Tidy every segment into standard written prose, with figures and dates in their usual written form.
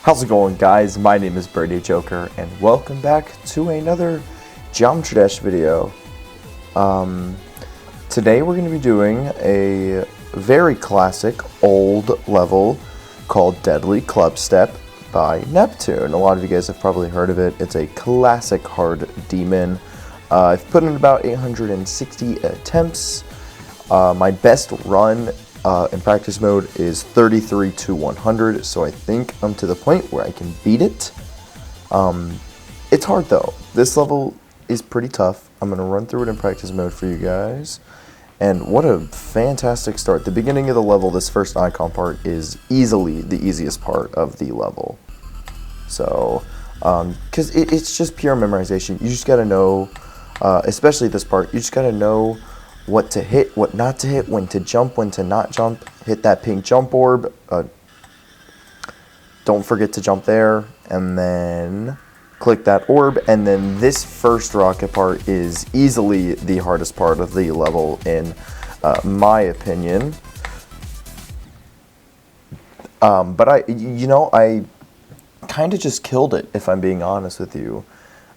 How's it going, guys? My name is Brady Joker, and welcome back to another Geometry Dash video. Today we're going to be doing a very classic old level called Deadly CLUBSTEP by Neptune. A lot of you guys have probably heard of it. It's a classic hard demon. I've put in about 860 attempts. My best run in practice mode is 33 to 100, so I think I'm to the point where I can beat it. It's hard though. This level is pretty tough. I'm going to run through it in practice mode for you guys. And what a fantastic start. The beginning of the level, this first icon part, is easily the easiest part of the level. So, because it's just pure memorization. You just got to know, especially this part, you just got to know what to hit, what not to hit, when to jump, when to not jump. Hit that pink jump orb. Don't forget to jump there, and then click that orb. And then this first rocket part is easily the hardest part of the level, in my opinion. But I kind of just killed it, if I'm being honest with you.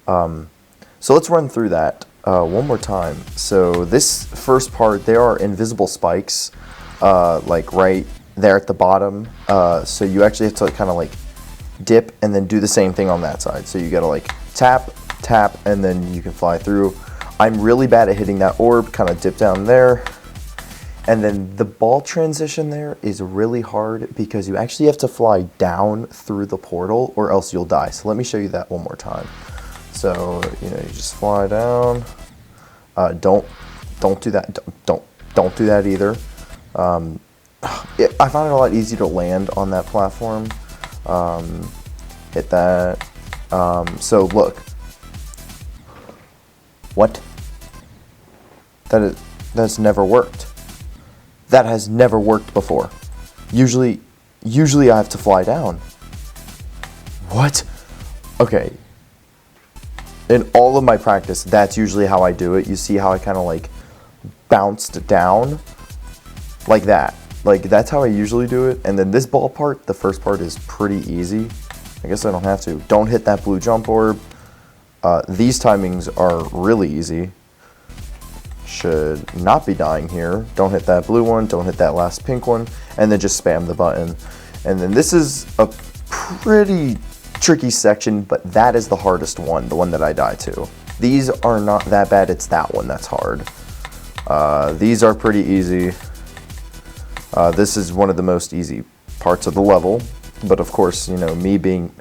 So let's run through that one more time. So this first part, there are invisible spikes, like right there at the bottom. So you actually have to kind of like dip and then do the same thing on that side. So you gotta like tap, tap, and then you can fly through. I'm really bad at hitting that orb, kind of dip down there. And then the ball transition there is really hard because you actually have to fly down through the portal or else you'll die. So let me show you that one more time. So, you just fly down. Don't do that. Don't do that either. I found it a lot easier to land on that platform. Hit that. So look. What? That's never worked. That has never worked before. Usually I have to fly down. What? Okay. In all of my practice, that's usually how I do it. You see how I kind of like bounced down like that. Like that's how I usually do it. And then this ball part, the first part, is pretty easy. I guess I don't have to. Don't hit that blue jump orb. These timings are really easy. Should not be dying here. Don't hit that blue one. Don't hit that last pink one. And then just spam the button. And then this is a pretty tricky section, but that is the hardest one, the one that I die to. These are not that bad, it's that one that's hard. These are pretty easy. This is one of the most easy parts of the level, but of course, me being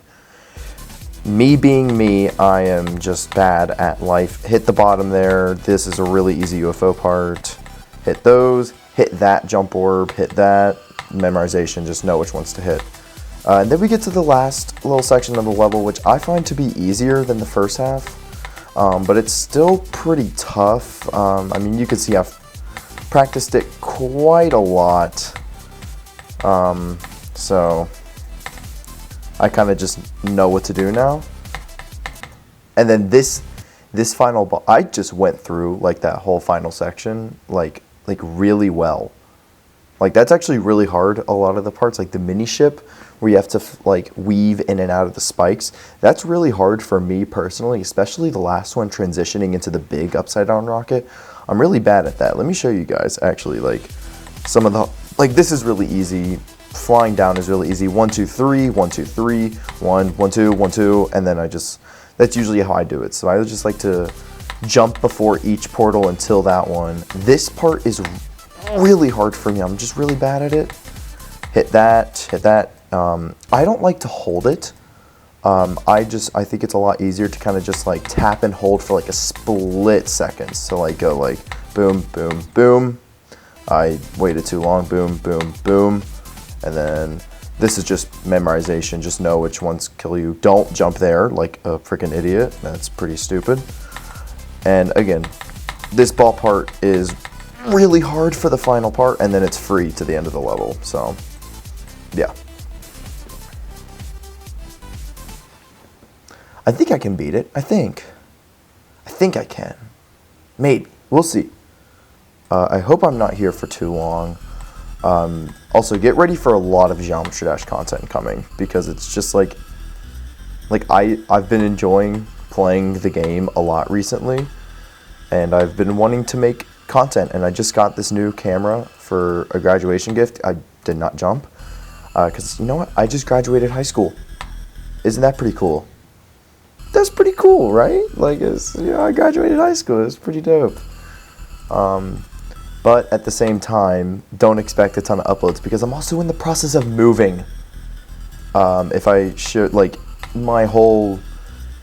me, I am just bad at life. Hit the bottom there. This is a really easy UFO part. Hit those, hit that jump orb, hit that. Memorization, just know which ones to hit. And then we get to the last little section of the level, which I find to be easier than the first half, but it's still pretty tough. I mean, you can see I've practiced it quite a lot, so I kind of just know what to do now. And then this final ball, I just went through like that whole final section like really well. Like that's actually really hard, a lot of the parts, like the mini ship where you have to like weave in and out of the spikes. That's really hard for me personally, especially the last one, transitioning into the big upside down rocket. I'm really bad at that. Let me show you guys actually like some of the, like this is really easy. Flying down is really easy. 1, 2, 3, 1, 2, 3, 1, 1, 2, 1, 2, and then that's usually how I do it. So I just like to jump before each portal until that one. This part is really hard for me. I'm just really bad at it. Hit that, hit that. I don't like to hold it. I think it's a lot easier to kind of just like tap and hold for like a split second. So like go like boom, boom, boom. I waited too long. Boom, boom, boom. And then this is just memorization. Just know which ones kill you. Don't jump there like a freaking idiot. That's pretty stupid. And again, this ball part is really hard for the final part, and then it's free to the end of the level. So yeah, I think I can beat it. I think I can, maybe. We'll see. I hope I'm not here for too long. Also, get ready for a lot of Geometry Dash content coming, because it's just like I've been enjoying playing the game a lot recently, and I've been wanting to make content, and I just got this new camera for a graduation gift. I did not jump, because you know what? I just graduated high school. Isn't that pretty cool? That's pretty cool, right? Like, I graduated high school. It's pretty dope. But at the same time, don't expect a ton of uploads, because I'm also in the process of moving. If I should, like, my whole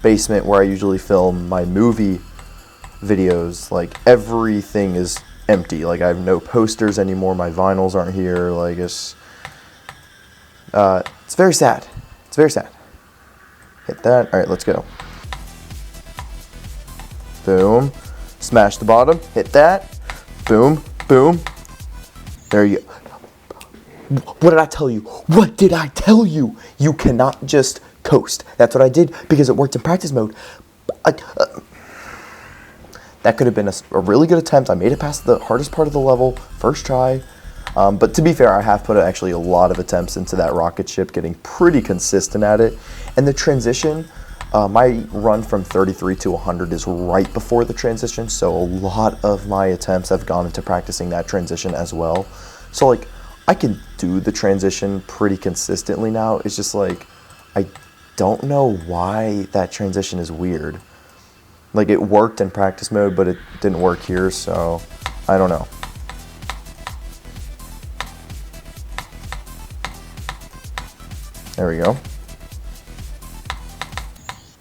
basement where I usually film my movie videos, like, everything is empty. Like, I have no posters anymore. My vinyls aren't here. Like, it's very sad. It's very sad. Hit that. All right, let's go. Boom. Smash the bottom. Hit that. Boom. Boom. There you go. What did I tell you? What did I tell you? You cannot just coast. That's what I did because it worked in practice mode. That could have been a really good attempt. I made it past the hardest part of the level, first try. But to be fair, I have put actually a lot of attempts into that rocket ship, getting pretty consistent at it. And the transition, my run from 33 to 100 is right before the transition, so a lot of my attempts have gone into practicing that transition as well. So, like, I can do the transition pretty consistently now. It's just like, I don't know why that transition is weird. Like, it worked in practice mode, but it didn't work here, so I don't know. There we go.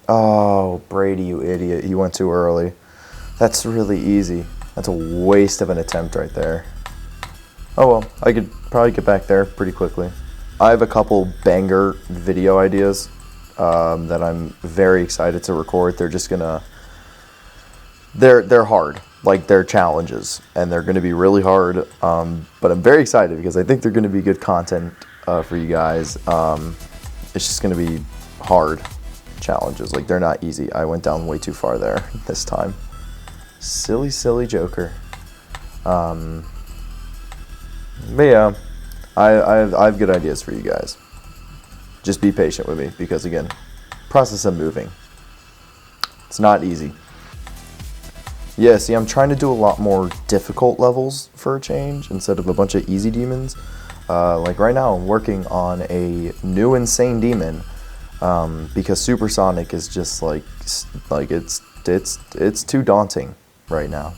Oh, Brady, you idiot. You went too early. That's really easy. That's a waste of an attempt right there. Oh well, I could probably get back there pretty quickly. I have a couple banger video ideas that I'm very excited to record. They're just gonna... They're hard. Like, they're challenges, and they're gonna be really hard. But I'm very excited because I think they're gonna be good content for you guys. It's just gonna be hard challenges. Like, they're not easy. I went down way too far there this time. Silly, silly Joker. But yeah, I have good ideas for you guys. Just be patient with me because, again, process of moving. It's not easy. Yeah, see, I'm trying to do a lot more difficult levels for a change instead of a bunch of easy demons. Like right now, I'm working on a new insane demon because Supersonic is just like it's too daunting right now.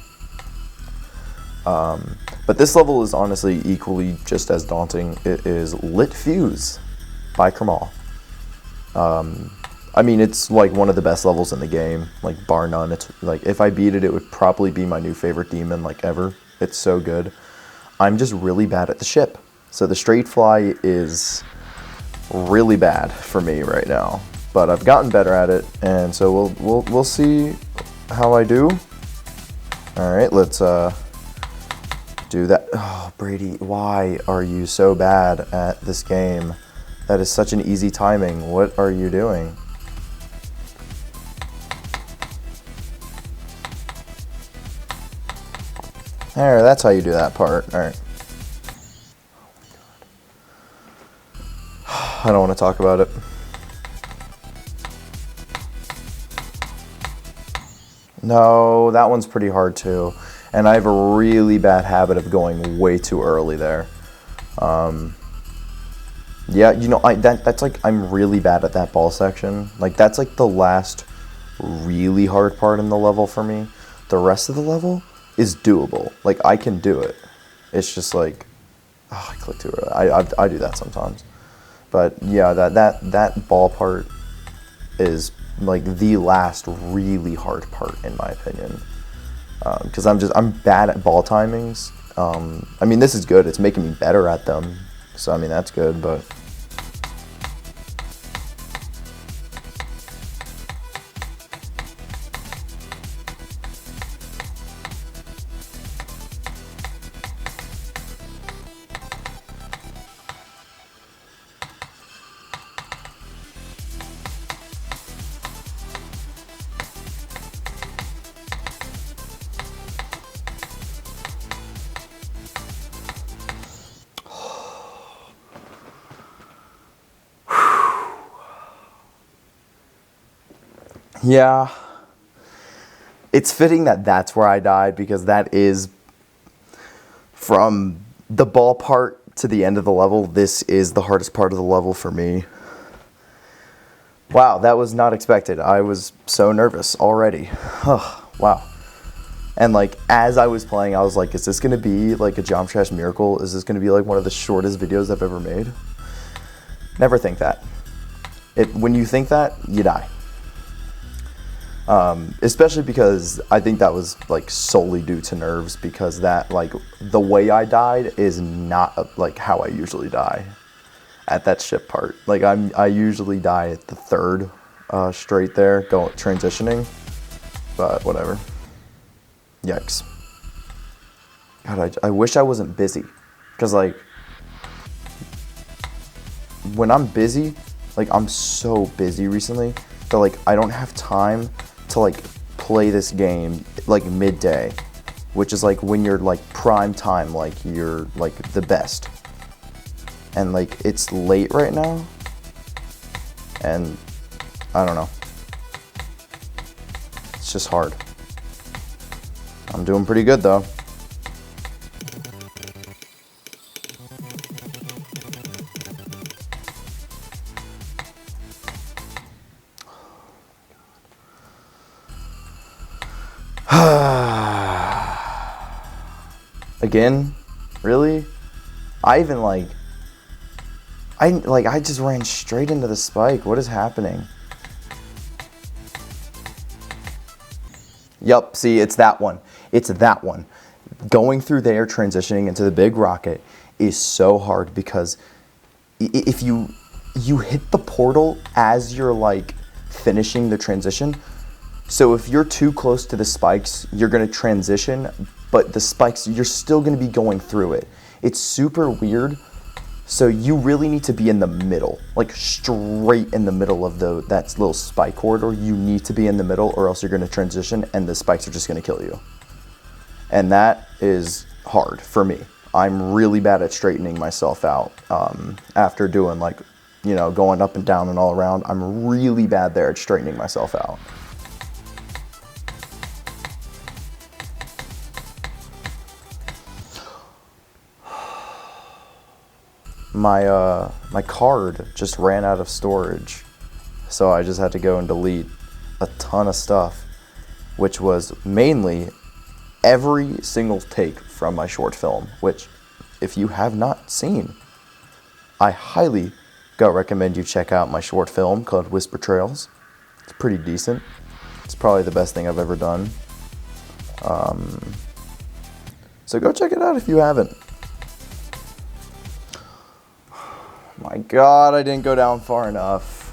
But this level is honestly equally just as daunting. It is Lit Fuse by Kermal. I mean, it's like one of the best levels in the game, like bar none. It's like, if I beat it, it would probably be my new favorite demon like ever. It's so good. I'm just really bad at the ship. So the straight fly is really bad for me right now, but I've gotten better at it, and so we'll see how I do. All right, let's do that. Oh, Brady, why are you so bad at this game? That is such an easy timing. What are you doing? There, that's how you do that part. All right. I don't want to talk about it. No, that one's pretty hard too. And I have a really bad habit of going way too early there. Yeah, you know, that's like, I'm really bad at that ball section. Like, that's like the last really hard part in the level for me. The rest of the level is doable. Like, I can do it. It's just like, oh, I clicked too early. I do that sometimes. But yeah, that ball part is like the last really hard part in my opinion. Because I'm bad at ball timings. I mean, this is good. It's making me better at them. So I mean, that's good, but Yeah. It's fitting that that's where I died, because that is, from the ball part to the end of the level, this is the hardest part of the level for me. Wow, that was not expected. I was so nervous already. Wow. And like, as I was playing, I was like, is this going to be like a Geometry Dash miracle? Is this going to be like one of the shortest videos I've ever made? Never think that. When you think that, you die. Especially because I think that was like solely due to nerves, because that, like, the way I died is not like how I usually die at that ship part. Like, I usually die at the third straight there, transitioning, but whatever. Yikes. God, I wish I wasn't busy, because like, when I'm busy, like, I'm so busy recently that like I don't have time to like play this game like midday, which is like when you're like prime time, like you're like the best. And like, it's late right now, and I don't know. It's just hard. I'm doing pretty good though. Again? Really? I just ran straight into the spike. What is happening? Yup, see, it's that one. It's that one. Going through there, transitioning into the big rocket is so hard, because if you hit the portal as you're like finishing the transition. So if you're too close to the spikes, you're going to transition, but the spikes, you're still going to be going through it. It's super weird. So you really need to be in the middle, like straight in the middle of that little spike corridor. You need to be in the middle, or else you're going to transition and the spikes are just going to kill you. And that is hard for me. I'm really bad at straightening myself out after doing like, you know, going up and down and all around. I'm really bad there at straightening myself out. My card just ran out of storage, so I just had to go and delete a ton of stuff, which was mainly every single take from my short film, which, if you have not seen, I highly recommend you check out my short film called Whisper Trails. It's pretty decent. It's probably the best thing I've ever done. So go check it out if you haven't. My God, I didn't go down far enough.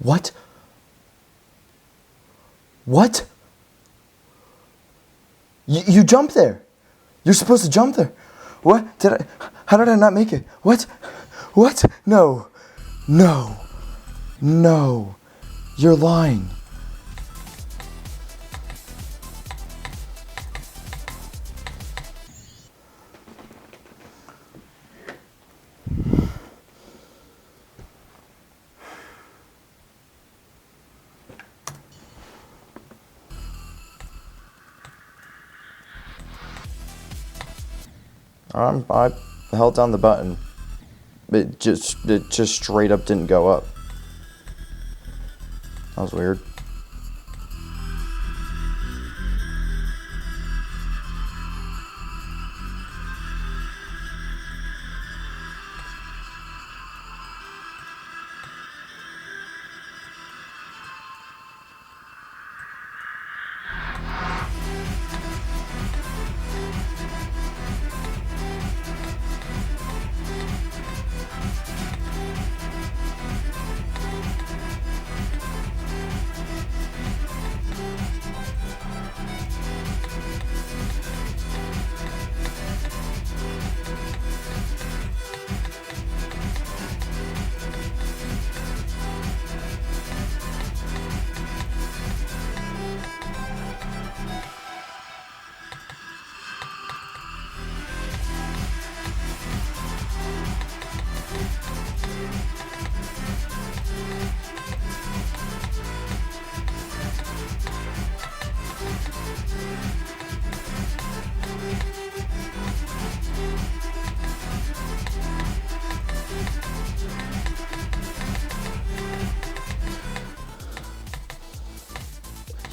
What? What? You jump there. You're supposed to jump there. What? How did I not make it? What? What? No. No. No. You're lying. I held down the button. It just straight up didn't go up. That was weird.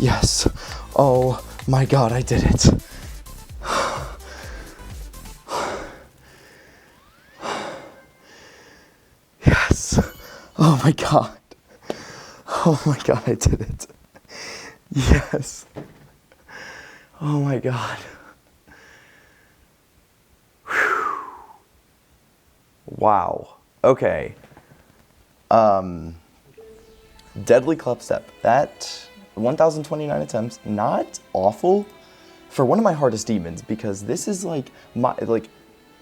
Yes. Oh my god, I did it. Yes. Oh my god. Oh my god, I did it. Yes. Oh my god. Whew. Wow. Okay. Deadly CLUBSTEP. That 1,029 attempts, not awful for one of my hardest demons, because this is like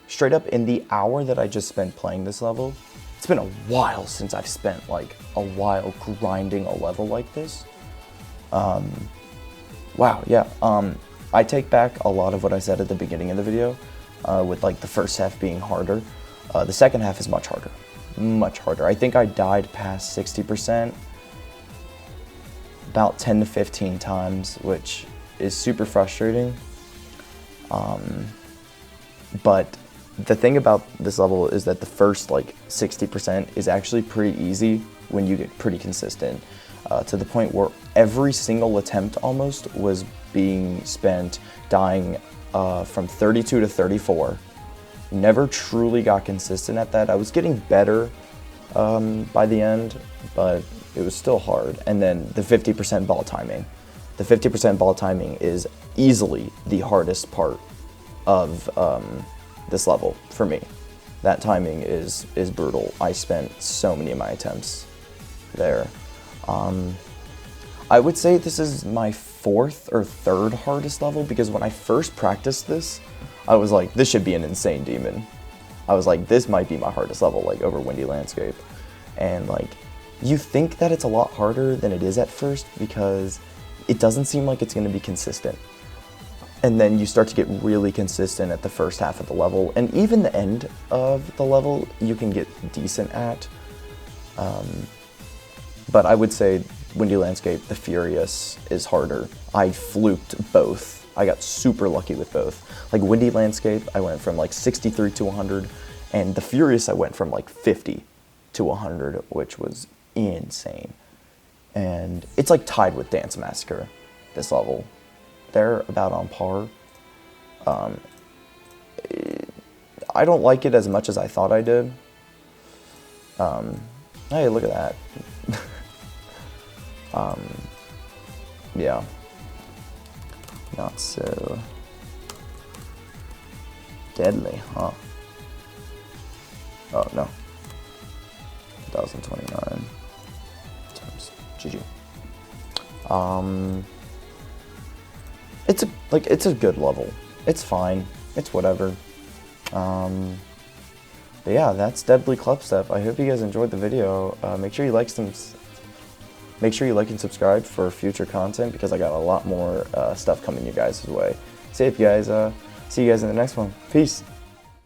straight up in the hour that I just spent playing this level. It's been a while since I've spent like a while grinding a level like this. Wow, yeah. I take back a lot of what I said at the beginning of the video, with like the first half being harder. The second half is much harder. Much harder. I think I died past 60% about 10 to 15 times, which is super frustrating. But the thing about this level is that the first like 60% is actually pretty easy when you get pretty consistent, to the point where every single attempt almost was being spent dying from 32 to 34. Never truly got consistent at that. I was getting better by the end, but it was still hard. And then the 50% ball timing. The 50% ball timing is easily the hardest part of this level for me. That timing is brutal. I spent so many of my attempts there. I would say this is my fourth or third hardest level, because when I first practiced this, I was like, this should be an insane demon. I was like, this might be my hardest level, like over Windy Landscape. And like, you think that it's a lot harder than it is at first, because it doesn't seem like it's going to be consistent. And then you start to get really consistent at the first half of the level, and even the end of the level you can get decent at. But I would say Windy Landscape, the Furious, is harder. I fluked both. I got super lucky with both. Like Windy Landscape, I went from like 63 to 100, and the Furious I went from like 50 to 100, which was insane. And it's like tied with Dance Massacre, this level. They're about on par. I don't like it as much as I thought I did. Hey, look at that. Yeah. Not so deadly, huh? Oh, no. 1,029 times GG. It's a good level. It's fine. It's whatever. But yeah, that's Deadly CLUBSTEP. I hope you guys enjoyed the video. Make sure you like and subscribe for future content, because I got a lot more stuff coming your guys' way. See you guys in the next one. Peace.